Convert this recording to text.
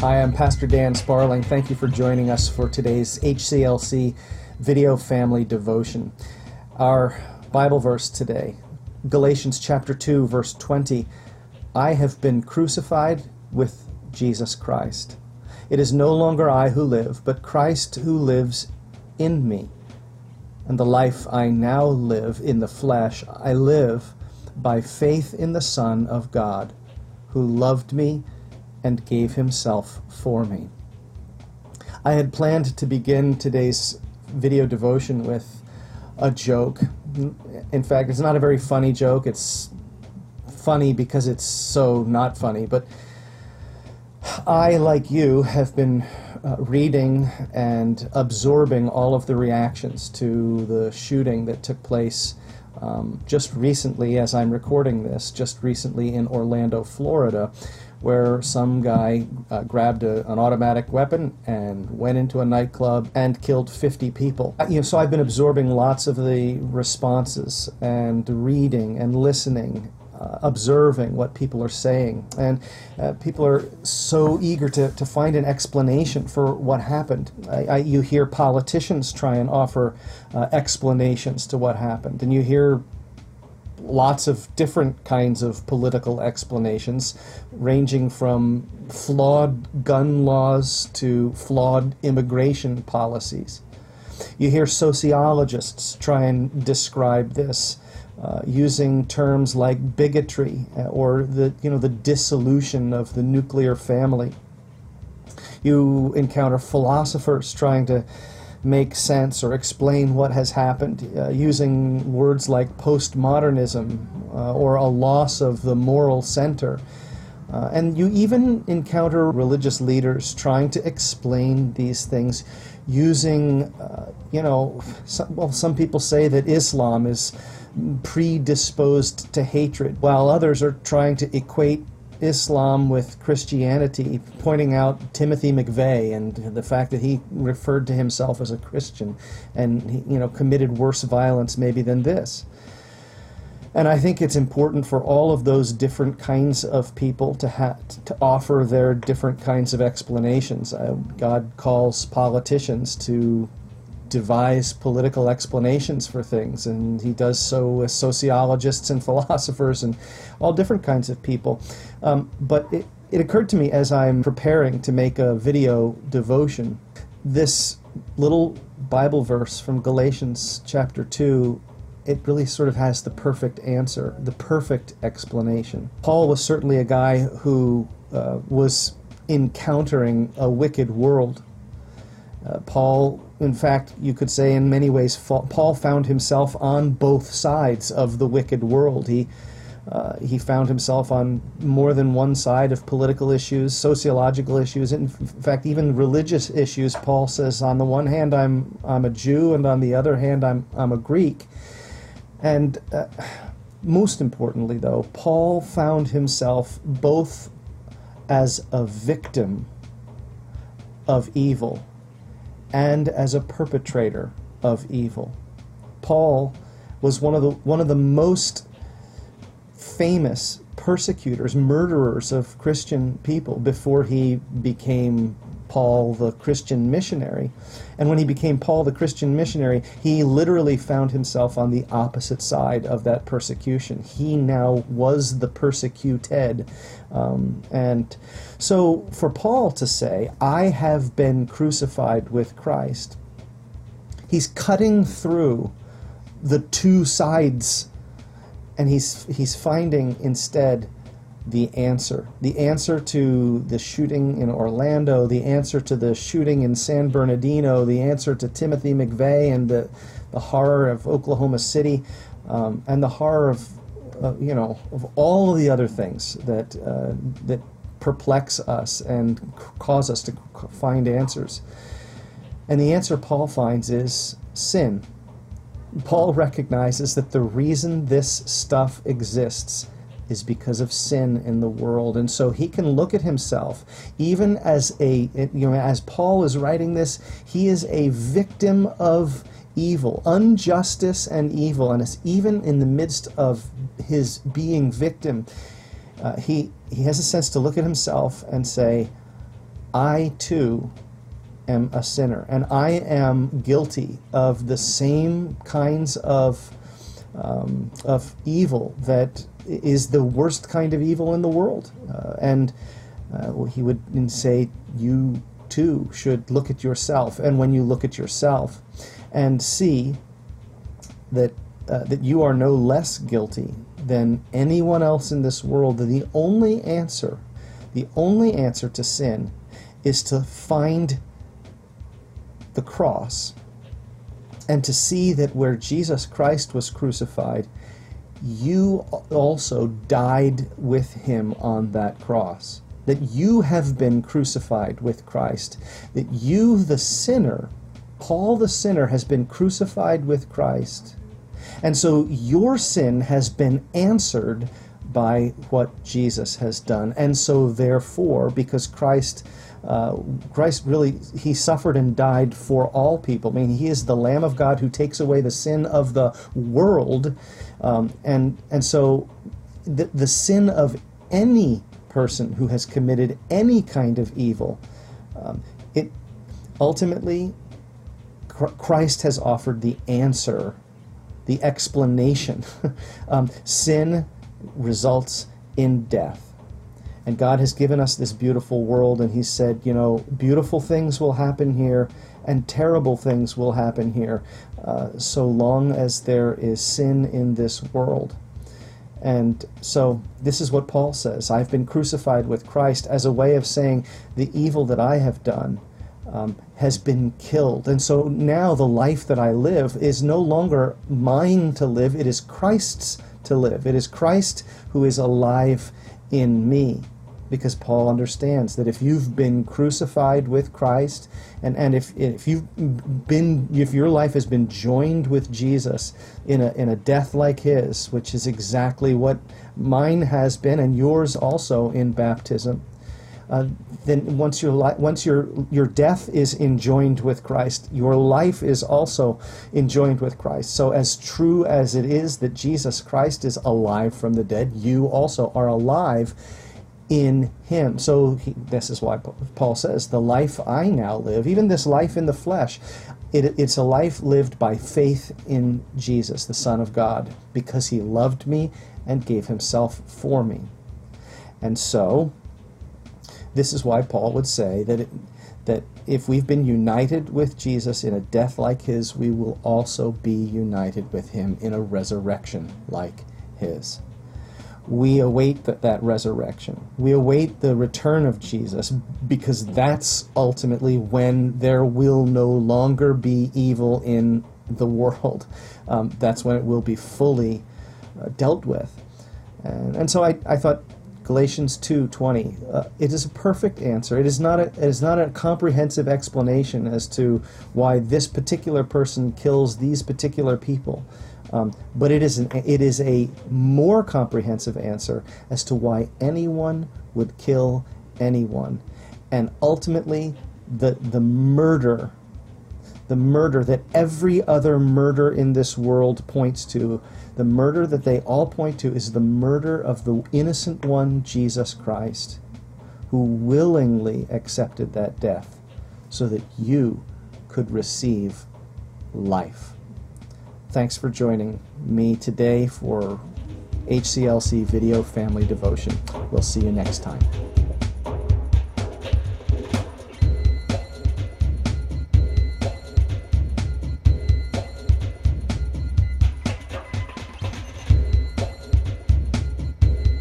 Hi, I'm Pastor Dan Sparling. Thank you for joining us for today's HCLC Video Family Devotion. Our Bible verse today, Galatians chapter 2, verse 20. I have been crucified with Jesus Christ. It is no longer I who live, but Christ who lives in me. And the life I now live in the flesh, I live by faith in the Son of God, who loved me and gave himself for me. I had planned to begin today's video devotion with a joke. In fact, it's not a very funny joke. It's funny because it's so not funny. But I, like you, have been reading and absorbing all of the reactions to the shooting that took place just recently, as I'm recording this, just recently in Orlando, Florida, where some guy grabbed an automatic weapon and went into a nightclub and killed 50 people. So I've been absorbing lots of the responses and reading and listening, observing what people are saying. And people are so eager to find an explanation for what happened. You hear politicians try and offer explanations to what happened, and you hear lots of different kinds of political explanations, ranging from flawed gun laws to flawed immigration policies. You hear sociologists try and describe this using terms like bigotry or the dissolution of the nuclear family. You encounter philosophers trying to make sense or explain what has happened, using words like postmodernism or a loss of the moral center. And you even encounter religious leaders trying to explain these things using, some people say that Islam is predisposed to hatred, while others are trying to equate Islam with Christianity, pointing out Timothy McVeigh and the fact that he referred to himself as a Christian and he, committed worse violence maybe than this. And I think it's important for all of those different kinds of people to offer their different kinds of explanations. God calls politicians to devise political explanations for things, and he does so with sociologists and philosophers and all different kinds of people. But it occurred to me as I'm preparing to make a video devotion, this little Bible verse from Galatians chapter 2, it really sort of has the perfect answer, the perfect explanation. Paul was certainly a guy who was encountering a wicked world. Paul, in fact, you could say in many ways, Paul found himself on both sides of the wicked world. He found himself on more than one side of political issues, sociological issues, in fact, even religious issues. Paul says, on the one hand, I'm a Jew, and on the other hand, I'm a Greek. And most importantly, though, Paul found himself both as a victim of evil and as a perpetrator of evil. Paul was one of the most famous persecutors, murderers of Christian people before he became Paul the Christian missionary. And when he became Paul the Christian missionary, he literally found himself on the opposite side of that persecution. He now was the persecuted. And so for Paul to say, I have been crucified with Christ, he's cutting through the two sides, and he's finding instead the answer to the shooting in Orlando, the answer to the shooting in San Bernardino, the answer to Timothy McVeigh and the horror of Oklahoma City, and the horror of all of the other things that perplex us and cause us to find answers. And the answer Paul finds is sin. Paul recognizes that the reason this stuff exists is because of sin in the world. And so he can look at himself, even as as Paul is writing this, he is a victim of evil, injustice and evil. And it's even in the midst of his being victim, he has a sense to look at himself and say, I too am a sinner, and I am guilty of the same kinds of evil that is the worst kind of evil in the world. He would say, you too should look at yourself, and when you look at yourself and see that you are no less guilty than anyone else in this world, that the only answer to sin is to find the cross and to see that where Jesus Christ was crucified, you also died with him on that cross. That you have been crucified with Christ. That you, the sinner, Paul the sinner, has been crucified with Christ. And so your sin has been answered by what Jesus has done. And so therefore, because Christ really, he suffered and died for all people. I mean, he is the Lamb of God who takes away the sin of the world. And so the sin of any person who has committed any kind of evil, it ultimately, Christ has offered the answer, the explanation. Sin results in death. And God has given us this beautiful world, and he said, beautiful things will happen here, and terrible things will happen here, so long as there is sin in this world. And so this is what Paul says. I've been crucified with Christ as a way of saying the evil that I have done has been killed. And so now the life that I live is no longer mine to live. It is Christ's to live. It is Christ who is alive in me. Because Paul understands that if you've been crucified with Christ, and if your life has been joined with Jesus in a death like his, which is exactly what mine has been, and yours also in baptism, then once your death is enjoined with Christ, your life is also enjoined with Christ. So as true as it is that Jesus Christ is alive from the dead, you also are alive in him. So this is why Paul says, the life I now live, even this life in the flesh, it's a life lived by faith in Jesus, the Son of God, because he loved me and gave himself for me. And so this is why Paul would say that if we've been united with Jesus in a death like his, we will also be united with him in a resurrection like his. We await that resurrection. We await the return of Jesus, because that's ultimately when there will no longer be evil in the world. That's when it will be fully dealt with. And so I thought Galatians 2:20, it is a perfect answer. It is not a comprehensive explanation as to why this particular person kills these particular people. But it is a more comprehensive answer as to why anyone would kill anyone. And ultimately, the murder that every other murder in this world points to, the murder that they all point to, is the murder of the innocent one, Jesus Christ, who willingly accepted that death so that you could receive life. Thanks for joining me today for HCLC Video Family Devotion. We'll see you next time.